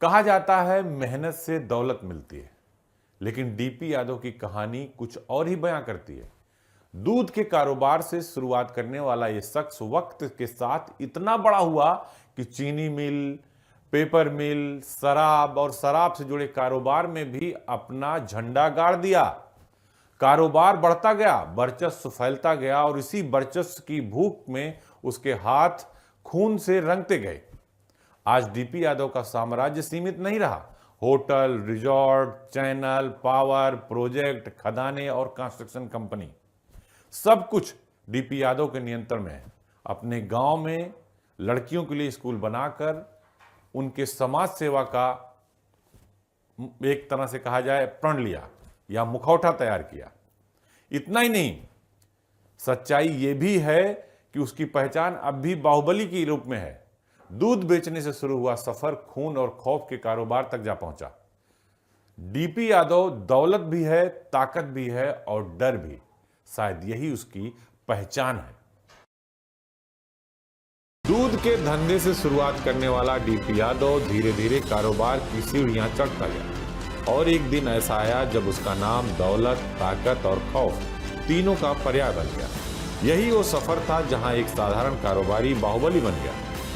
कहा जाता है मेहनत से दौलत मिलती है, लेकिन डीपी यादव की कहानी कुछ और ही बयां करती है। दूध के कारोबार से शुरुआत करने वाला यह शख्स वक्त के साथ इतना बड़ा हुआ कि चीनी मिल, पेपर मिल, शराब और शराब से जुड़े कारोबार में भी अपना झंडा गाड़ दिया। कारोबार बढ़ता गया, वर्चस्व फैलता गया और इसी वर्चस्व की भूख में उसके हाथ खून से रंगते गए। आज डीपी यादव का साम्राज्य सीमित नहीं रहा। Hotel, resort, channel, power project, खदानें और कंस्ट्रक्शन कंपनी, सब कुछ डीपी यादव के नियंत्रण में है। अपने गांव में लड़कियों के लिए स्कूल बनाकर उनके समाज सेवा का एक तरह से कहा जाए प्रण लिया या मुखौटा तैयार किया। इतना ही नहीं, सच्चाई यह भी है कि उसकी पहचान अब भी बाहुबली के रूप में है। दूध बेचने से शुरू हुआ सफर खून और खौफ के कारोबार तक जा पहुंचा। डीपी यादव दौलत भी है, ताकत भी है और डर भी। शायद यही उसकी पहचान है। दूध के धंधे से शुरुआत करने वाला डीपी यादव धीरे धीरे कारोबार की सीढ़ियां चढ़ता गया और एक दिन ऐसा आया जब उसका नाम दौलत, ताकत और खौफ तीनों का पर्याय बन गया। यही वो सफर था जहां एक साधारण कारोबारी बाहुबली बन गया,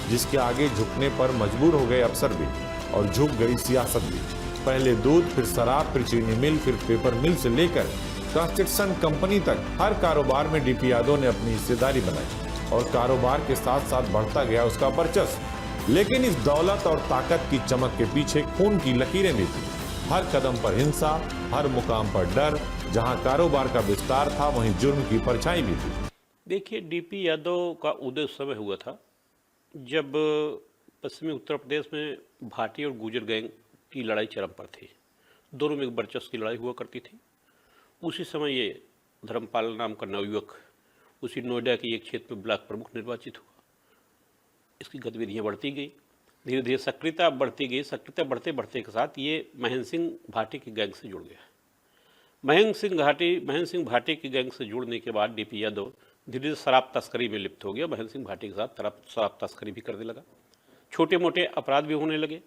जिसके आगे झुकने पर मजबूर हो गए अफसर भी और झुक गई सियासत भी। पहले दूध, फिर शराब, फिर चीनी मिल, फिर पेपर मिल से लेकर कंस्ट्रक्शन कंपनी तक हर कारोबार में डीपी यादव ने अपनी हिस्सेदारी बनाई और कारोबार के साथ साथ बढ़ता गया उसका वर्चस्व। लेकिन इस दौलत और ताकत की चमक के पीछे खून की लकीरें भी थी। हर कदम पर हिंसा, हर मुकाम पर डर। जहां कारोबार का विस्तार था, वहीं जुर्म की परछाई भी थी। देखिए, डीपी यादव का उदय उस समय हुआ था जब पश्चिमी उत्तर प्रदेश में भाटी और गुर्जर गैंग की लड़ाई चरम पर थी। दोनों में एक वर्चस्व की लड़ाई हुआ करती थी। उसी समय ये धर्मपाल नाम का नवयुवक उसी नोएडा के एक क्षेत्र में ब्लॉक प्रमुख निर्वाचित हुआ। इसकी गतिविधियाँ बढ़ती गई, धीरे धीरे सक्रियता बढ़ती गई। सक्रियता बढ़ते बढ़ते के साथ ये महेंद्र सिंह भाटी की गैंग से जुड़ गया। महेंद्र सिंह भाटी की गैंग से जुड़ने के बाद डीपी यादव धीरे धीरे शराब तस्करी में लिप्त हो गया। महेंद्र सिंह भाटी के साथ शराब तस्करी भी करने लगा। छोटे मोटे अपराध भी होने लगे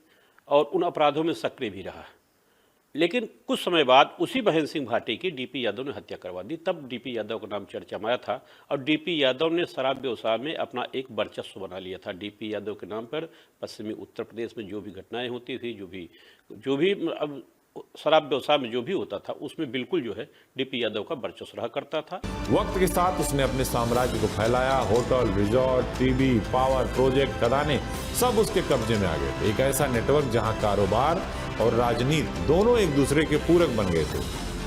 और उन अपराधों में सक्रिय भी रहा। लेकिन कुछ समय बाद उसी महेंद्र सिंह भाटी की डीपी यादव ने हत्या करवा दी। तब डीपी यादव का नाम चर्चा में आया था और डीपी यादव ने शराब व्यवसाय में अपना एक वर्चस्व बना लिया था। डीपी यादव के नाम पर पश्चिमी उत्तर प्रदेश में जो भी घटनाएं होती थी, जो भी अब शराब व्यवसाय में जो भी होता था, उसमें बिल्कुल जो है डीपी यादव का वर्चस्व रहा करता था। वक्त के साथ उसने अपने साम्राज्य को फैलाया। Hotel, resort, TV, power project, खदानें, सब उसके कब्जे में आ गए थे। एक ऐसा नेटवर्क जहां कारोबार और राजनीति दोनों एक दूसरे के पूरक बन गए थे।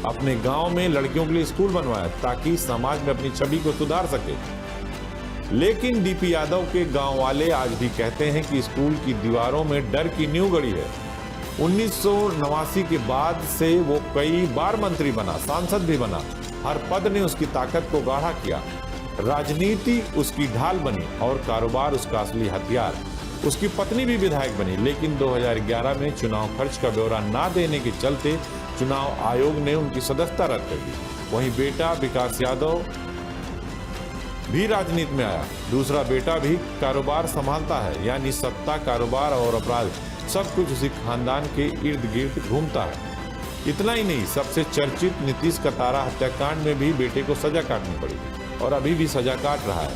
अपने गांव में लड़कियों के लिए स्कूल बनवाया ताकि समाज में अपनी छवि को सुधार सके। लेकिन डीपी यादव के गांव वाले आज भी कहते हैं कि स्कूल की दीवारों में डर की नींव गड़ी है। 1989 के बाद से वो कई बार मंत्री बना, सांसद भी बना। हर पद ने उसकी ताकत को गाढ़ा किया। राजनीति उसकी ढाल बनी और कारोबार उसका असली हथियार। उसकी पत्नी भी विधायक बनी, लेकिन 2011 में चुनाव खर्च का ब्यौरा ना देने के चलते चुनाव आयोग ने उनकी सदस्यता रद्द कर दी। वहीं बेटा विकास यादव भी राजनीति में आया। दूसरा बेटा भी कारोबार संभालता है, यानी सत्ता, कारोबार और अपराध सब कुछ उसी खानदान के इर्द गिर्द घूमता है। इतना ही नहीं, सबसे चर्चित नीतीश कतारा हत्याकांड में भी बेटे को सजा काटनी पड़ी और अभी भी सजा काट रहा है।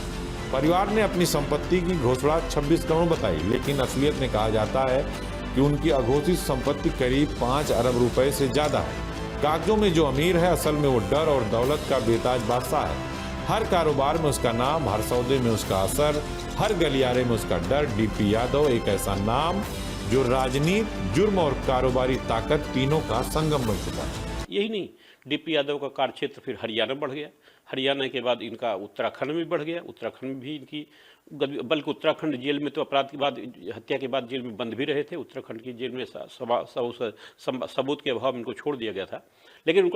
परिवार ने अपनी संपत्ति की घोषणा 26 करोड़ बताई, लेकिन असलियत में कहा जाता है कि उनकी अघोषित संपत्ति करीब 5 अरब रुपए से ज्यादा है। कागजों में जो अमीर है, असल में वो डर और दौलत का बेताज बादशाह है। हर कारोबार में उसका नाम, हर सौदे में उसका असर, हर गलियारे में उसका डर। डीपी यादव एक ऐसा नाम जो राजनीति, जुर्म और कारोबारी ताकत तीनों का संगम बन चुका है। यही नहीं, डीपी यादव का कार्यक्षेत्र फिर हरियाणा बढ़ गया। हरियाणा के बाद इनका उत्तराखंड में बढ़ गया। उत्तराखंड में भी इनकी, बल्कि उत्तराखंड जेल में तो अपराध के बाद, हत्या के बाद जेल में बंद भी रहे थे। उत्तराखंड की जेल में सबूत के अभाव में इनको छोड़ दिया गया था। लेकिन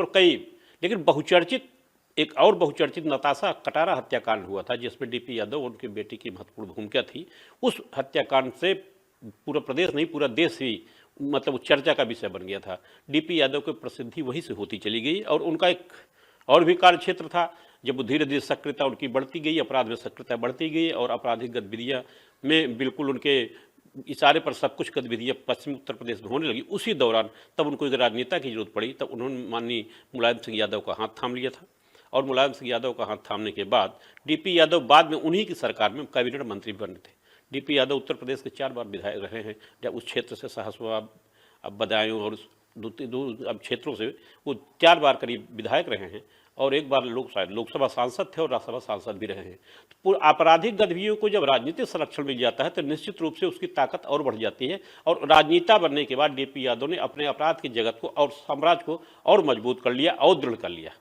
एक और बहुचर्चित नताशा कटारा हत्याकांड हुआ था, जिसमें डीपी यादव और उनके बेटी की महत्वपूर्ण भूमिका थी। उस हत्याकांड से पूरा प्रदेश नहीं, पूरा देश ही मतलब चर्चा का विषय बन गया था। डीपी यादव की प्रसिद्धि वहीं से होती चली गई और उनका एक और भी कार्य क्षेत्र था। जब धीरे धीरे सक्रियता उनकी बढ़ती गई, अपराध में सक्रियता बढ़ती गई और आपराधिक गतिविधियाँ में बिल्कुल उनके इशारे पर सब कुछ गतिविधियाँ पश्चिमी उत्तर प्रदेश में होने लगी, उसी दौरान तब उनको एक राजनेता की जरूरत पड़ी। तब उन्होंने माननीय मुलायम सिंह यादव का हाथ थाम लिया था और मुलायम सिंह यादव का हाथ थामने के बाद डीपी यादव बाद में उन्हीं की सरकार में कैबिनेट मंत्री बने थे। डीपी यादव उत्तर प्रदेश के 4 बार विधायक रहे हैं। जब उस क्षेत्र से सहसवा, अब बदायूं और दो अब क्षेत्रों से वो 4 बार करीब विधायक रहे हैं और 1 बार लोकसभा सांसद थे और राज्यसभा सांसद भी रहे हैं। तो आपराधिक गतिविधियों को जब राजनीतिक संरक्षण मिल जाता है तो निश्चित रूप से उसकी ताकत और बढ़ जाती है और राजनेता बनने के बाद डीपी यादव ने अपने अपराध की जगत को और साम्राज्य को और मजबूत कर लिया और दृढ़ कर लिया।